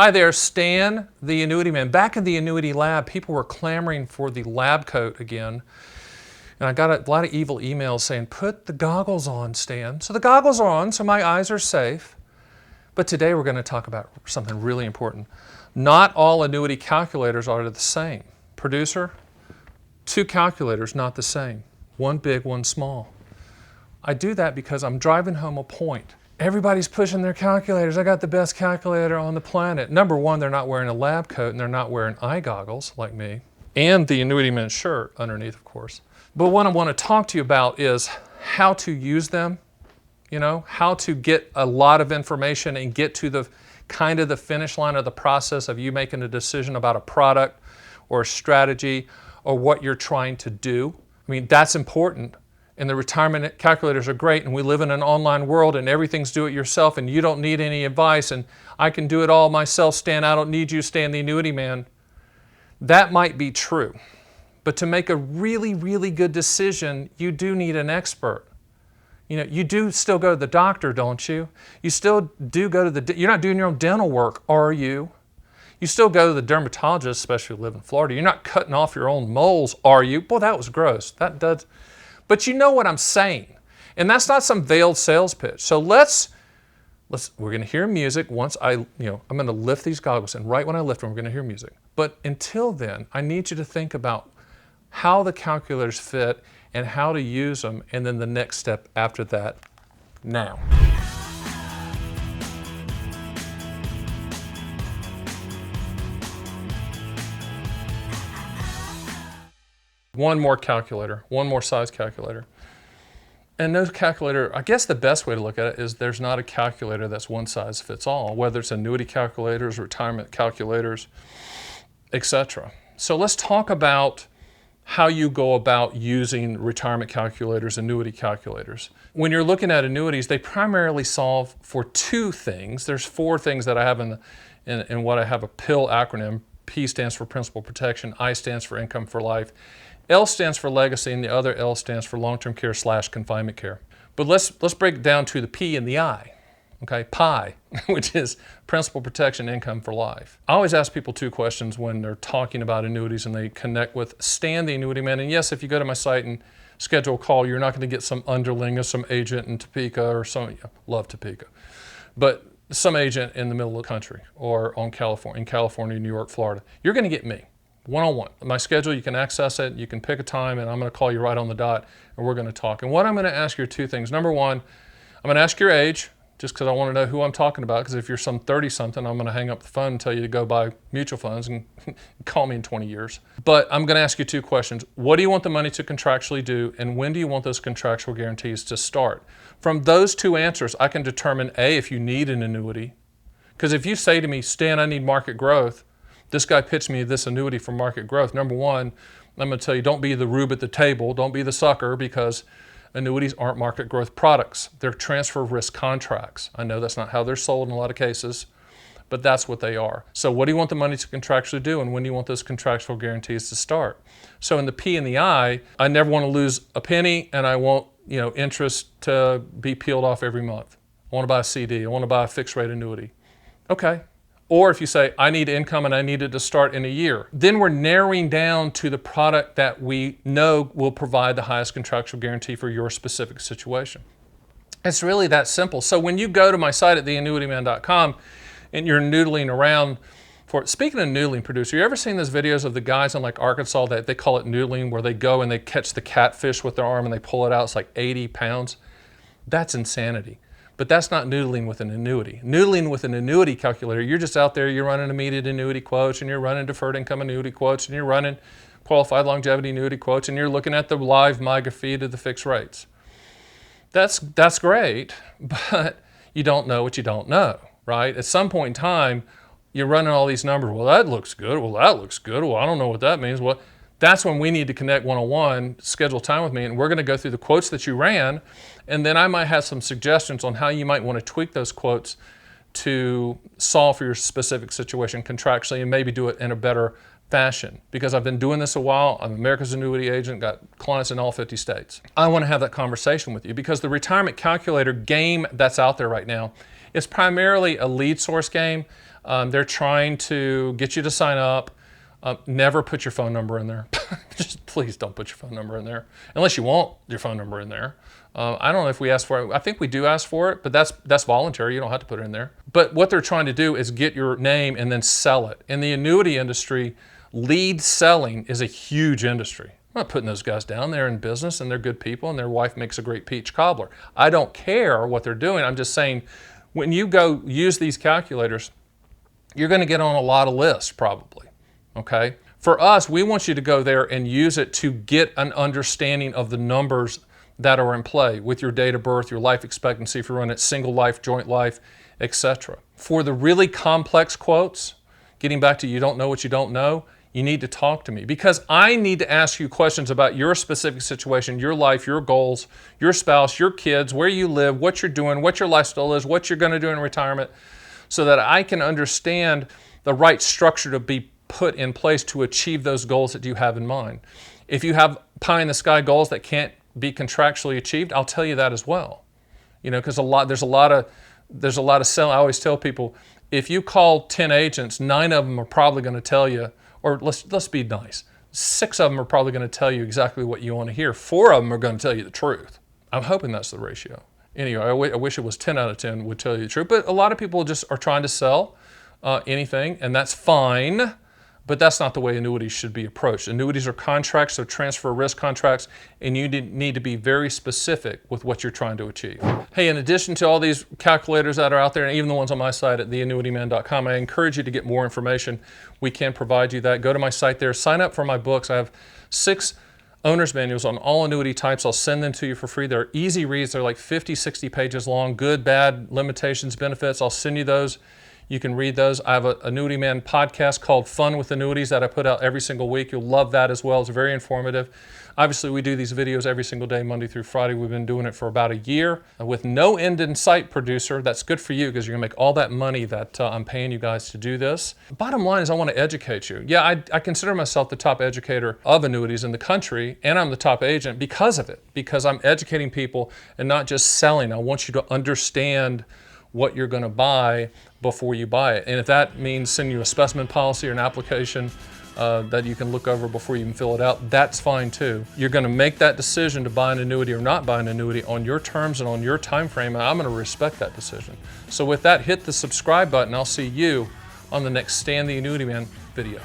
Hi there, Stan, the Annuity Man. Back in the Annuity lab, people were clamoring for the lab coat again. And I got a lot of evil emails saying, put the goggles on, Stan. So the goggles are on, so my eyes are safe. But today we're going to talk about something really important. Not all annuity calculators are the same. Producer, 2 calculators not the same. One big, one small. I do that because I'm driving home a point. Everybody's pushing their calculators. I got the best calculator on the planet. Number one, they're not wearing a lab coat and they're not wearing eye goggles like me. And the Annuity Man shirt underneath, of course. But what I want to talk to you about is how to use them, how to get a lot of information and get to the kind of the finish line of the process of you making a decision about a product or a strategy or what you're trying to do. I mean, that's important. And the retirement calculators are great, and we live in an online world and everything's do it yourself and you don't need any advice and I can do it all myself, Stan, I don't need you, Stan the Annuity Man. That might be true. But to make a really, really good decision, you do need an expert. You do still go to the doctor, don't you? You still do go to you're not doing your own dental work, are you? You still go to the dermatologist, especially if you live in Florida. You're not cutting off your own moles, are you? Boy, that was gross. That does. But you know what I'm saying. And that's not some veiled sales pitch. So we're going to hear music once I'm going to lift these goggles, and right when I lift them, we're going to hear music. But until then, I need you to think about how the calculators fit and how to use them, and then the next step after that, now. One more calculator, one more size calculator. And no calculator, I guess the best way to look at it is there's not a calculator that's one size fits all, whether it's annuity calculators, retirement calculators, etc. So let's talk about how you go about using retirement calculators, annuity calculators. When you're looking at annuities, they primarily solve for 2 things. There's 4 things that I have in what I have a PIL acronym. P stands for principal protection, I stands for income for life, L stands for legacy, and the other L stands for long-term care / confinement care. But let's break it down to the P and the I, okay? PI, which is principal protection, income for life. I always ask people 2 questions when they're talking about annuities and they connect with Stan the Annuity Man. And yes, if you go to my site and schedule a call, you're not going to get some underling or some agent in Topeka or love Topeka, but some agent in the middle of the country or in California, New York, Florida. You're going to get me. One-on-one. My schedule, you can access it, you can pick a time, and I'm going to call you right on the dot, and we're going to talk. And what I'm going to ask you are 2 things. Number one, I'm going to ask your age, just because I want to know who I'm talking about, because if you're some 30-something, I'm going to hang up the phone and tell you to go buy mutual funds and call me in 20 years. But I'm going to ask you 2 questions. What do you want the money to contractually do, and when do you want those contractual guarantees to start? From those 2 answers, I can determine, A, if you need an annuity. Because if you say to me, Stan, I need market growth, this guy pitched me this annuity for market growth. Number one, I'm going to tell you, don't be the rube at the table. Don't be the sucker, because annuities aren't market growth products. They're transfer risk contracts. I know that's not how they're sold in a lot of cases, but that's what they are. So what do you want the money to contractually do, and when do you want those contractual guarantees to start? So in the P and the I never want to lose a penny, and I want interest to be peeled off every month. I want to buy a CD. I want to buy a fixed rate annuity. Okay. Or if you say, I need income and I need it to start in a year, then we're narrowing down to the product that we know will provide the highest contractual guarantee for your specific situation. It's really that simple. So when you go to my site at theannuityman.com and you're noodling around for it, speaking of noodling, producer, you ever seen those videos of the guys in like Arkansas that they call it noodling, where they go and they catch the catfish with their arm and they pull it out, it's like 80 pounds? That's insanity. But that's not noodling with an annuity. Noodling with an annuity calculator, you're just out there, you're running immediate annuity quotes, and you're running deferred income annuity quotes, and you're running qualified longevity annuity quotes, and you're looking at the live MIGA feed of the fixed rates. That's great, but you don't know what you don't know, right? At some point in time, you're running all these numbers. Well, that looks good. Well, that looks good. Well, I don't know what that means. Well, that's when we need to connect one-on-one, schedule time with me, and we're going to go through the quotes that you ran, and then I might have some suggestions on how you might want to tweak those quotes to solve for your specific situation contractually and maybe do it in a better fashion. Because I've been doing this a while, I'm America's annuity agent, got clients in all 50 states. I want to have that conversation with you because the retirement calculator game that's out there right now is primarily a lead source game. They're trying to get you to sign up. Never put your phone number in there. Just please don't put your phone number in there, unless you want your phone number in there. I don't know if we ask for it. I think we do ask for it, but that's voluntary. You don't have to put it in there. But what they're trying to do is get your name and then sell it. In the annuity industry, lead selling is a huge industry. I'm not putting those guys down. They're in business and they're good people and their wife makes a great peach cobbler. I don't care what they're doing. I'm just saying, when you go use these calculators, you're going to get on a lot of lists probably. Okay? For us, we want you to go there and use it to get an understanding of the numbers that are in play with your date of birth, your life expectancy, if you're running single life, joint life, etc. For the really complex quotes, getting back to you don't know what you don't know, you need to talk to me, because I need to ask you questions about your specific situation, your life, your goals, your spouse, your kids, where you live, what you're doing, what your lifestyle is, what you're going to do in retirement, so that I can understand the right structure to be put in place to achieve those goals that you have in mind. If you have pie in the sky goals that can't be contractually achieved, I'll tell you that as well. You know, because there's a lot of selling. I always tell people, if you call 10 agents, 9 of them are probably going to tell you, or let's be nice, 6 of them are probably going to tell you exactly what you want to hear. 4 of them are going to tell you the truth. I'm hoping that's the ratio. Anyway, I wish it was 10 out of 10 would tell you the truth, but a lot of people just are trying to sell anything, and that's fine. But that's not the way annuities should be approached. Annuities are contracts, so transfer risk contracts, and you need to be very specific with what you're trying to achieve. Hey, in addition to all these calculators that are out there, and even the ones on my site at theannuityman.com, I encourage you to get more information. We can provide you that. Go to my site there, sign up for my books. I have 6 owner's manuals on all annuity types. I'll send them to you for free. They're easy reads. They're like 50, 60 pages long, good, bad, limitations, benefits. I'll send you those. You can read those. I have an Annuity Man podcast called Fun with Annuities that I put out every single week. You'll love that as well. It's very informative. Obviously, we do these videos every single day, Monday through Friday. We've been doing it for about a year with no end in sight, producer. That's good for you because you're going to make all that money that I'm paying you guys to do this. Bottom line is I want to educate you. Yeah, I consider myself the top educator of annuities in the country, and I'm the top agent because of it, because I'm educating people and not just selling. I want you to understand what you're going to buy before you buy it. And if that means sending you a specimen policy or an application that you can look over before you even fill it out, that's fine too. You're going to make that decision to buy an annuity or not buy an annuity on your terms and on your time frame, and I'm going to respect that decision. So with that, hit the subscribe button. I'll see you on the next Stan the Annuity Man video.